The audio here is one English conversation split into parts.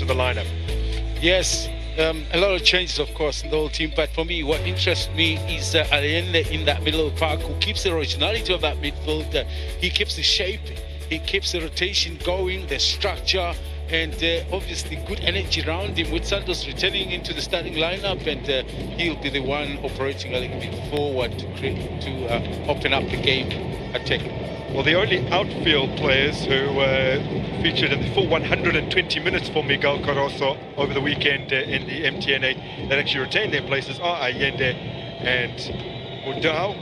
the lineup. Yes, a lot of changes, of course, in the whole team. But for me, what interests me is Allende in that middle of the park, who keeps the originality of that midfield. He keeps the shape, he keeps the rotation going, the structure, and obviously good energy around him, with Santos returning into the starting lineup, and he'll be the one operating a little bit forward to open up the game attack. Well, the only outfield players who featured in the full 120 minutes for Miguel Caroso over the weekend in the MTN8 that actually retained their places are Allende and Mundao.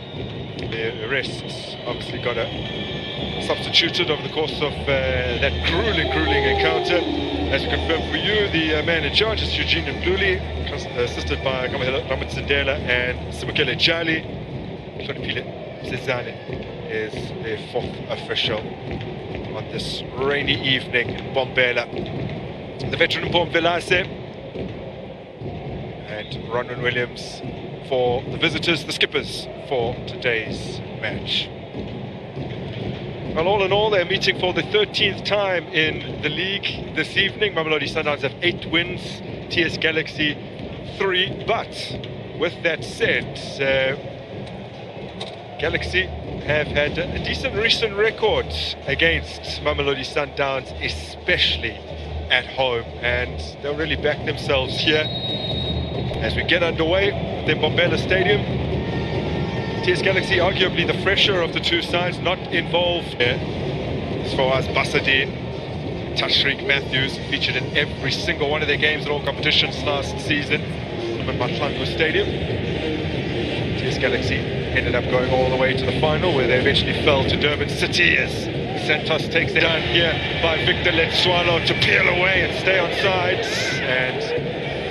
The rest obviously got substituted over the course of that grueling encounter. As we confirmed for you, the man in charge is Eugene Mdluli, assisted by Ramon Zindela and Simukele Jali. Hloniphile Cezane is the fourth official on this rainy evening in Bombela. The veteran Mpom Velase and Ronwen Williams for the visitors, the skippers for today's match. Well, all in all, they're meeting for the 13th time in the league this evening. Mamelodi Sundowns have 8 wins, TS Galaxy 3. But with that said, Galaxy have had a decent recent record against Mamelodi Sundowns, especially at home, and they'll really back themselves here as we get underway at the Bombela Stadium. TS Galaxy arguably the fresher of the two sides, not involved here as far as Basadine, Tashreeq Matthews, featured in every single one of their games in all competitions last season in Matlangu Stadium. TS Galaxy ended up going all the way to the final, where they eventually fell to Durban City as Santos takes it down here by Victor Letsualo to peel away and stay on sides, and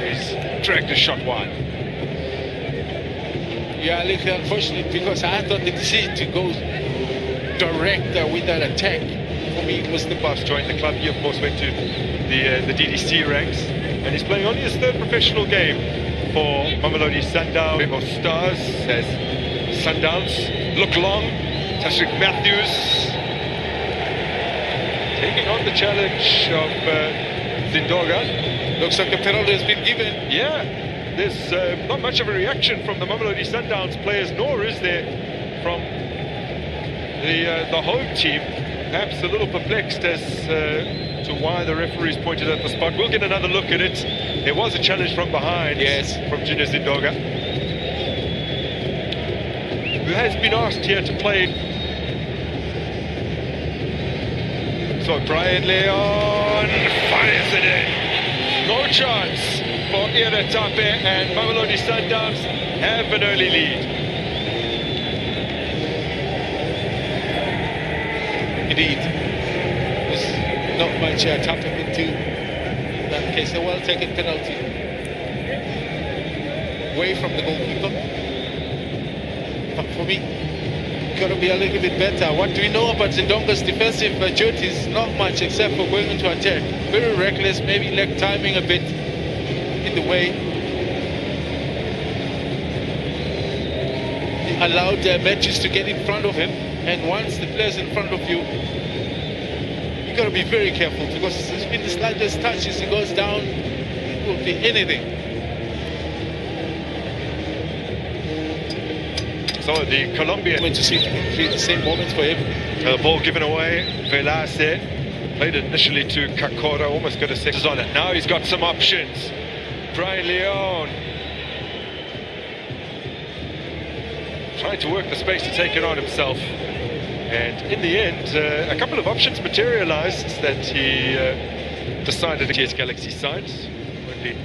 he's dragged a shot wide. Yeah, look, unfortunately, because I thought the decision to go direct with that attack, for me, was the best. Joined the club. He, of course, went to the DDC ranks, and he's playing only his 3rd professional game for Mamelodi Sundowns. Rainbow Stars as Sundowns look long. Tashreeq Matthews taking on the challenge of Zindoga. Looks like a penalty has been given. Yeah. There's not much of a reaction from the Mamelodi Sundowns players, nor is there from the home team. Perhaps a little perplexed as to why the referees pointed at the spot. We'll get another look at it. There was a challenge from behind, yes, from Junior Zindoga, who has been asked here to play. So Brian Leon fires it in. No chance for Ira Tape, and Mamelodi Sundowns have an early lead. Indeed. There's not much tapping into in that case. A well-taken penalty away from the goalkeeper. But for me, got to be a little bit better. What do we know about Zindonga's defensive duties? Not much, except for going into attack. Very reckless, maybe leg timing a bit in the way. He allowed matches to get in front of him, and once the player's in front of you, you got to be very careful, because there's been the slightest touches, he goes down, it will be anything. So the Colombian went to see the same moments for him. The ball given away. Velase played it initially to Kakora, almost got a six on it. Now he's got some options. Brian Leon trying to work the space to take it on himself, and in the end a couple of options materialized that he decided to TS Galaxy side. Only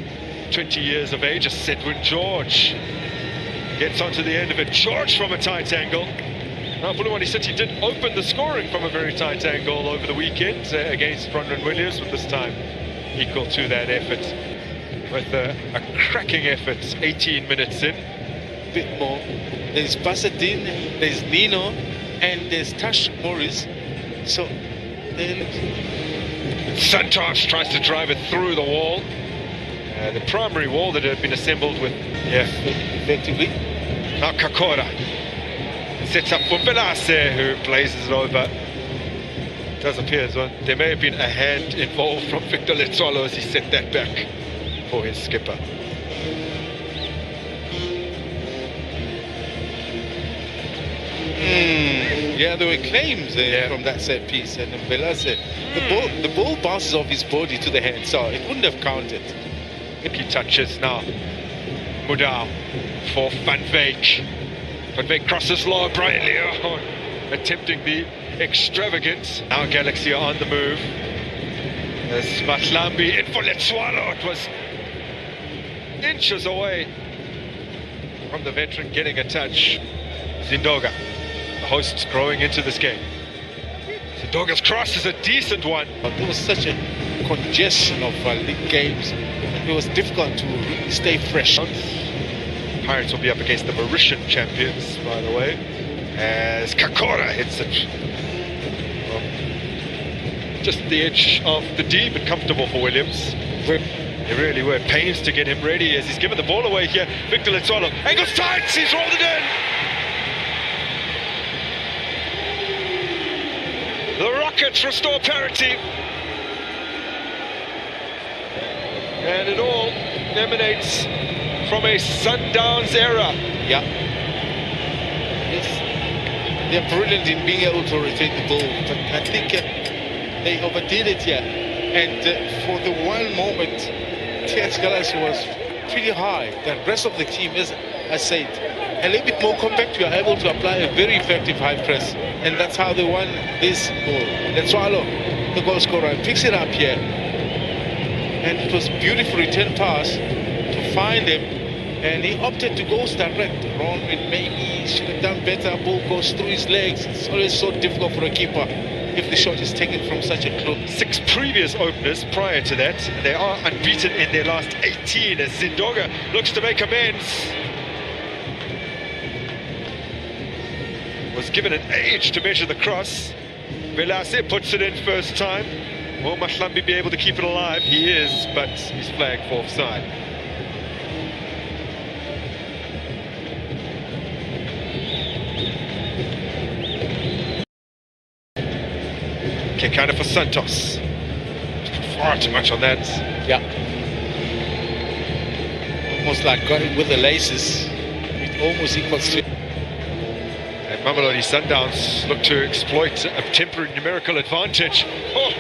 20 years of age, as Sedwin George gets onto the end of it. George from a tight angle. Now Fulawani City did open the scoring from a very tight angle over the weekend against Ronwen Williams, with this time equal to that effort, with a cracking effort 18 minutes in. A bit more. There's Basadine, there's Nino, and there's Tash Morris. So then Santos tries to drive it through the wall. The primary wall that had been assembled with, effectively. Now Kakora sets up for Velase, who blazes it over. It does appear as though there may have been a hand involved from Victor Letswalo as he set that back for his skipper. Yeah, there were claims from that set piece, and Mbela said the ball bounces off his body to the hand, so it wouldn't have counted. He touches now. Mudau for Van Veek. Van Veek crosses low, brightly attempting the extravagant. Now Galaxy are on the move. As Mahlambi in for Letswalo. It was inches away from the veteran getting a touch. Zindoga, the hosts growing into this game. Zindoga's cross is a decent one. There was such a congestion of league games. It was difficult to really stay fresh. Pirates will be up against the Mauritian champions, by the way, as Kakora hits it. Just the edge of the D, but comfortable for Williams. They really were pains to get him ready as he's given the ball away here. Victor Letswalo angles tight, he's rolled it in. The Rockets restore parity. And it all emanates from a Sundowns era. Yeah. Yes. They're brilliant in being able to rotate the ball, but I think they overdid it here. And for the one moment, TS Galaxy was pretty high. The rest of the team, as I said, a little bit more compact. We are able to apply a very effective high press, and that's how they won this goal. Letswalo, the goal scorer, picks it up here. And it was a beautiful return pass to find him, and he opted to go direct. Ron with maybe he should have done better. Ball goes through his legs. It's always so difficult for a keeper if the shot is taken from such a close. 6 previous openers prior to that. They are unbeaten in their last 18 as Zindoga looks to make amends. Was given an age to measure the cross. Velase puts it in first time. Will Mahlambi be able to keep it alive? He is, but he's flagged for offside. Kick out for Santos. Far too much on that. Yeah. Almost like got him with the laces. It almost equals to. And Mamelodi Sundowns look to exploit a temporary numerical advantage. Oh!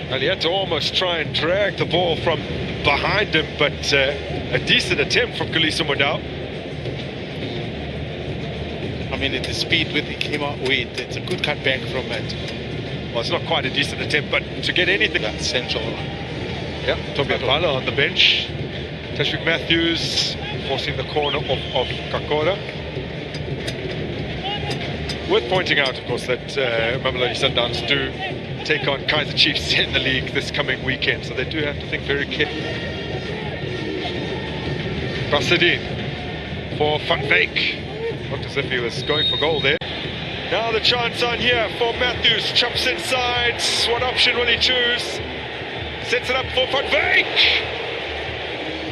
And he had to almost try and drag the ball from behind him, but a decent attempt from Kalisa Mudau. I mean, at the speed with he came out with, it's a good cutback from it. Well, it's not quite a decent attempt, but to get anything. That's central. Yeah, Toby Apala on the bench. Tashvik Matthews forcing the corner of Kakora. Worth pointing out, of course, that Mamelodi Sundowns do take on Kaizer Chiefs in the league this coming weekend, so they do have to think very carefully. Basadine for Van Veek. Looked as if he was going for goal there. Now the chance on here for Matthews. Chops inside. What option will he choose? Sets it up for Van Veek.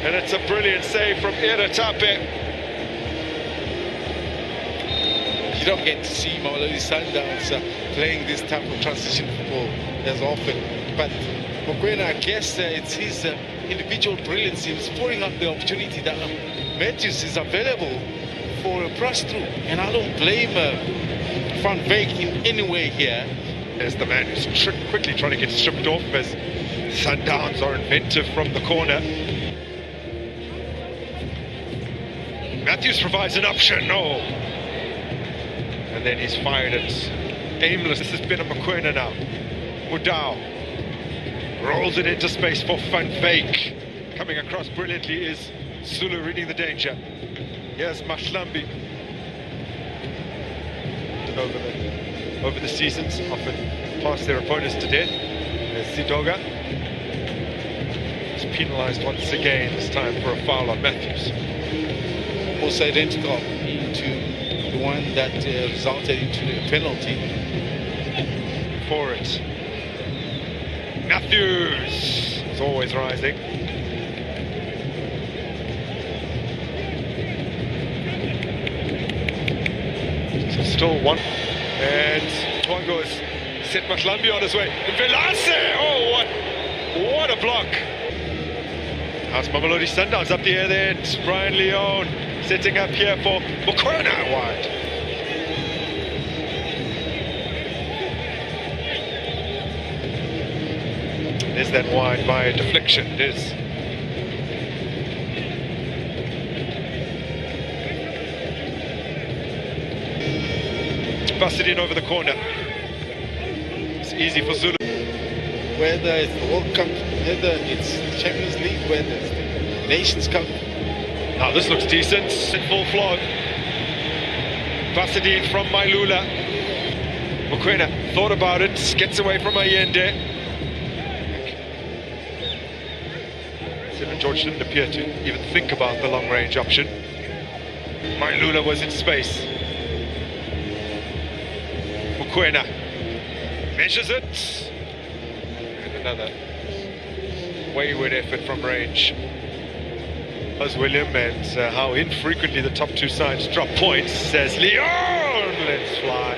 And it's a brilliant save from Era Tape. You don't get to see Mamelodi Sundowns playing this type of transition football as often. But Mokoena, I guess it's his individual brilliance in pouring out the opportunity that Matthews is available for a press through. And I don't blame Van Veek in any way here. There's the man who's quickly trying to get stripped off as Sundowns are inventive from the corner. Matthews provides an option. No. And then he's fired it aimless. This has been a Mokoena now. Mudau rolls it into space for Van Veek. Coming across brilliantly is Zulu reading the danger. Here's Mahlambi. Over the seasons, often pass their opponents to death. There's Zindoga. He's penalised once again, this time for a foul on Matthews. Also identical into the one that resulted into a penalty. For it. Matthews is always rising. still one. And Twango has set Mahlambi on his way. And Velase! Oh, what a block. How's Mamelodi Sundowns up the air there? It's Brian Leon setting up here for Mokoena wide. There's that wide by a deflection. It is. Busted in over the corner. It's easy for Zulu. Whether it's the World Cup, whether it's the Champions League, whether it's the Nations Cup. Now this looks decent. In full flow. Busted in from Mailula. Mokoena thought about it. Gets away from Allende. Seven George didn't appear to even think about the long range option. Mailula was in space. Mokoena measures it. And another wayward effort from range. As William, and how infrequently the top two sides drop points, says Leon, let's fly.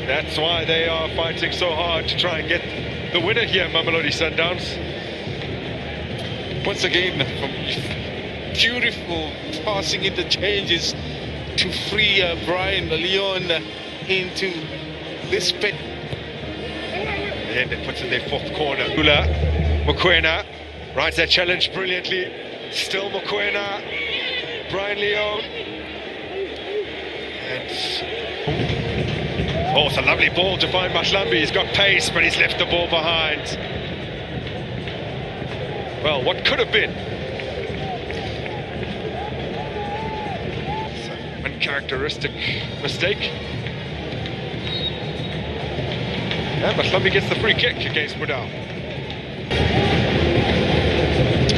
That's why they are fighting so hard to try and get the winner here, Mamelodi Sundowns. Once again, from beautiful passing interchanges to free Brian Leon into this pit. And it puts in their fourth corner. Mokoena rides that challenge brilliantly. Still Mokoena. Brian Leon. And oh, it's a lovely ball to find Mahlambi. He's got pace, but he's left the ball behind. Well, what could have been? It's an uncharacteristic mistake. Yeah, Mahlambi gets the free kick against Mudau.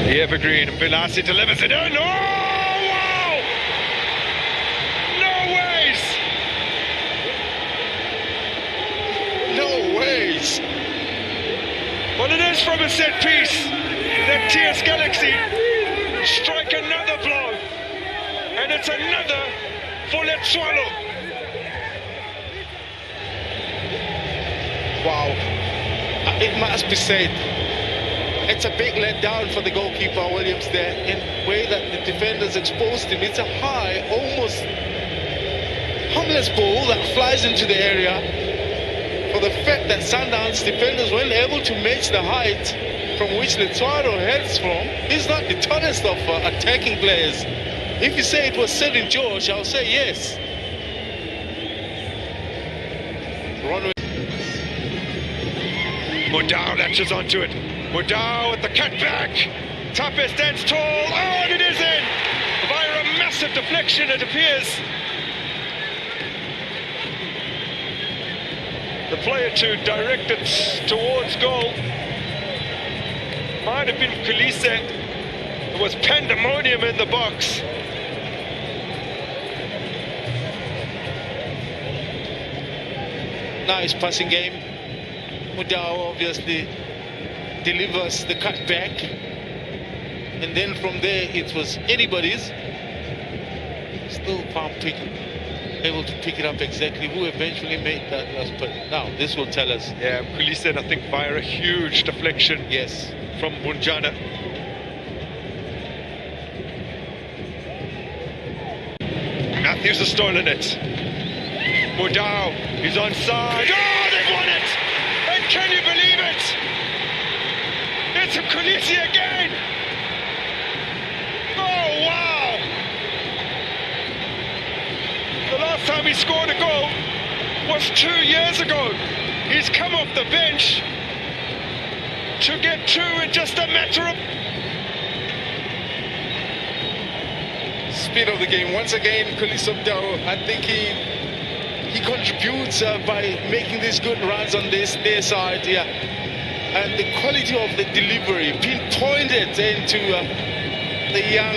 The evergreen, and Velase delivers it in. Oh, wow! No ways! No ways! Well, it is from a set piece that TS Galaxy strike another blow, and it's another for Letshwalo. Wow, it must be said, it's a big letdown for the goalkeeper Williams there, in the way that the defenders exposed him. It's a high, almost harmless ball that flies into the area. For the fact that Sundowns defenders weren't able to match the height from which Letshwalo heads from, he's not the tallest of attacking players. If you say it was St. George, I'll say yes. Mudau latches onto it. Mudau with the cutback. Tape stands tall. Oh, and it is in! Via a massive deflection, it appears. The player to direct it towards goal might have been Kulise. There was pandemonium in the box. Nice passing game. Mudau obviously delivers the cutback, and then from there it was anybody's. Still Palm able to pick it up exactly who eventually made that last putt. Now this will tell us. Yeah, Kulise, I think, via a huge deflection. Yes, from Bunjana. Matthews has stolen it. Mudau, he's onside. Oh, they've won it! And can you believe it? It's a Kulise again! Oh, wow! The last time he scored a goal was 2 years ago. He's come off the bench to get two in just a matter of... Speed of the game. Once again, Kulise Mudau, I think he contributes by making these good runs on this near side, yeah. And the quality of the delivery, pinpointed into the young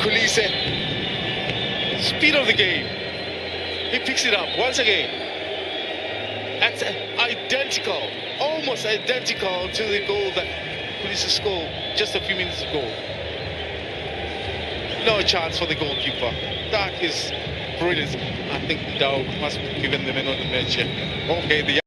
Kulise. Speed of the game. He picks it up once again. That's identical, almost identical to the goal that Kulise scored just a few minutes ago. No chance for the goalkeeper. That is brilliance. I think Dow must be given the man of the match here. Okay, the